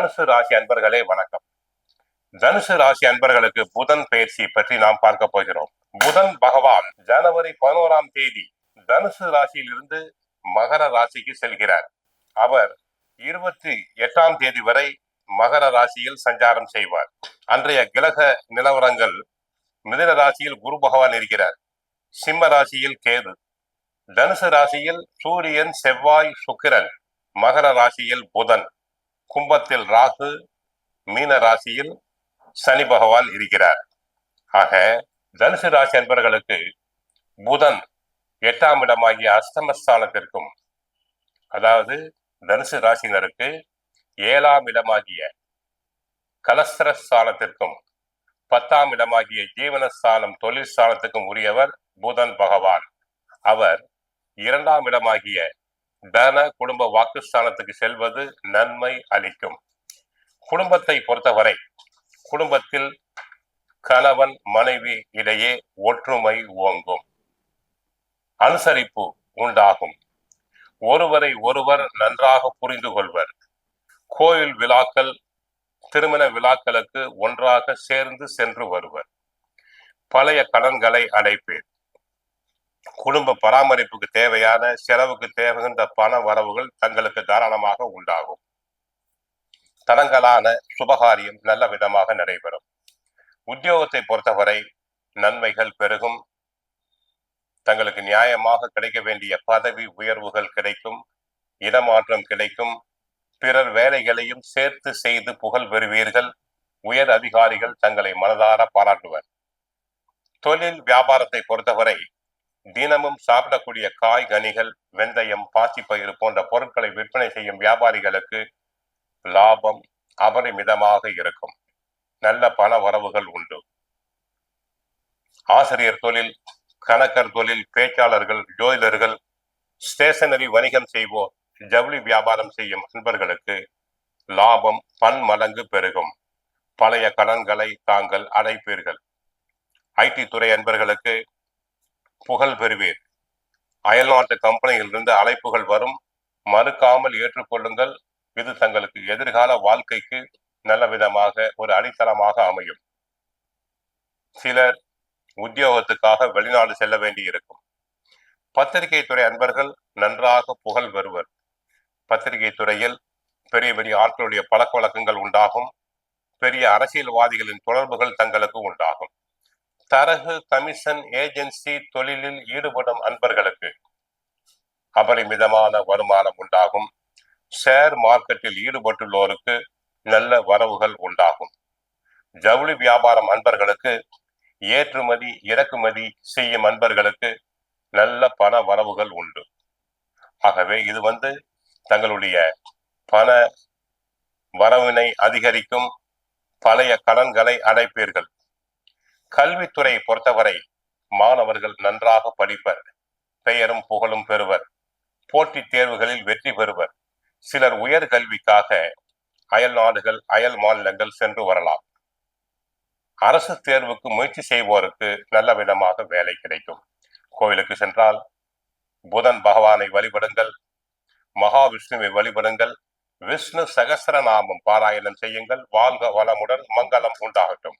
தனுசு ராசி அன்பர்களே வணக்கம். தனுசு ராசி அன்பர்களுக்கு புதன் பயிற்சி பற்றி நாம் பார்க்க போகிறோம். புதன் பகவான் ஜனவரி 11ஆம் தேதி தனுசு ராசியிலிருந்து மகர ராசிக்கு செல்கிறார். அவர் 28ஆம் தேதி வரை மகர ராசியில் சஞ்சாரம் செய்வார். அன்றைய கிரக நிலவரங்கள்: மிதுன ராசியில் குரு பகவான் இருக்கிறார், சிம்ம ராசியில் கேது, தனுசு ராசியில் சூரியன், செவ்வாய், சுக்கிரன், மகர ராசியில் புதன், கும்பத்தில் ராகு, மீன ராசியில் சனி பகவான் இருக்கிறார். ஆக தனுசு ராசி அன்பர்களுக்கு புதன் 8ஆம் இடமாகிய அஷ்டமஸ்தானத்திற்கும், அதாவது தனுசு ராசினருக்கு 7ஆம் இடமாகிய கலஸ்திரஸ்தானத்திற்கும், 10ஆம் இடமாகிய ஜீவனஸ்தானம் தொழில் ஸ்தானத்துக்கும் உரியவர் புதன் பகவான். அவர் 2ஆம் இடமாகிய தன குடும்ப வாக்குஸ்தானத்துக்கு செல்வது நன்மை அளிக்கும். குடும்பத்தை பொறுத்தவரை குடும்பத்தில் கணவன் மனைவி இடையே ஒற்றுமை ஓங்கும், அனுசரிப்பு உண்டாகும், ஒருவரை ஒருவர் நன்றாக புரிந்து கொள்வர். கோயில் விழாக்கள், திருமண விழாக்களுக்கு ஒன்றாக சேர்ந்து சென்று வருவர். பழைய கடன்களை அடைப்பேர். குடும்ப பராமரிப்புக்கு தேவையான செலவுக்கு தேவையான பண வரவுகள் தங்களுக்கு தாராளமாக உண்டாகும். தடங்கலான சுபகாரியம் நல்ல விதமாக நடைபெறும். உத்தியோகத்தை பொறுத்தவரை நன்மைகள் பெருகும். தங்களுக்கு நியாயமாக கிடைக்க வேண்டிய பதவி உயர்வுகள் கிடைக்கும், இடமாற்றம் கிடைக்கும். பிறர் வேலைகளையும் சேர்த்து செய்து புகழ் பெறுவீர்கள். உயர் அதிகாரிகள் தங்களை மனதார பாராட்டுவர். தொழில் வியாபாரத்தை பொறுத்தவரை தினமும் சாப்பிடக்கூடிய காய் கனிகள், வெந்தயம், பாசிப்பயிறு போன்ற பொருட்களை விற்பனை செய்யும் வியாபாரிகளுக்கு லாபம் அபரிமிதமாக இருக்கும். நல்ல பண வரவுகள் உண்டு. ஆசிரியர் தொழில், கணக்கர் தொழில், பேச்சாளர்கள், ஜோதிடர்கள், ஸ்டேஷனரி வணிகம் செய்வோர், ஜவுளி வியாபாரம் செய்யும் அன்பர்களுக்கு லாபம் பன்மடங்கு பெருகும். பழைய கடன்களை தாங்கள் அடைப்பீர்கள். ஐடி துறை அன்பர்களுக்கு புகழ் பெறுவீர். அயல்நாட்டு கம்பெனியிலிருந்து அழைப்புகள் வரும், மறுக்காமல் ஏற்றுக்கொள்ளுங்கள். இது தங்களுக்கு எதிர்கால வாழ்க்கைக்கு நல்ல விதமாக ஒரு அடித்தளமாக அமையும். சிலர் உத்தியோகத்துக்காக வெளிநாடு செல்ல வேண்டி இருக்கும். பத்திரிகை துறை அன்பர்கள் நன்றாக புகழ் பெறுவர். பத்திரிகை துறையில் பெரிய பெரிய ஆட்களுடைய பழக்க வழக்கங்கள் உண்டாகும். பெரிய அரசியல்வாதிகளின் தொடர்புகள் தங்களுக்கு உண்டாகும். தரகு, கமிஷன், ஏஜென்சி தொழிலில் ஈடுபடும் அன்பர்களுக்கு அபரிமிதமான வருமானம் உண்டாகும். ஷேர் மார்க்கெட்டில் ஈடுபட்டுள்ளோருக்கு நல்ல வரவுகள் உண்டாகும். ஜவுளி வியாபாரம் அன்பர்களுக்கு, ஏற்றுமதி இறக்குமதி செய்யும் அன்பர்களுக்கு நல்ல பண வரவுகள் உண்டு. ஆகவே இது தங்களுடைய பண வரவினை அதிகரிக்கும். பழைய கடன்களை அடைப்பீர்கள். கல்வித்துறை பொறுத்தவரை மாணவர்கள் நன்றாக படிப்பர். பெயரும் புகழும் பெறுவர். போட்டித் தேர்வுகளில் வெற்றி பெறுவர். சிலர் உயர் கல்விக்காக அயல் நாடுகள், அயல் மாநிலங்கள் சென்று வரலாம். அரசு தேர்வுக்கு முயற்சி செய்வோருக்கு நல்ல விதமாக வேலை கிடைக்கும். கோயிலுக்கு சென்றால் புதன் பகவானை வழிபடுங்கள், மகாவிஷ்ணுவை வழிபடுங்கள், விஷ்ணு சகஸ்ரநாமம் பாராயணம் செய்யுங்கள். வாழ்க வளமுடன், மங்களம் உண்டாகட்டும்.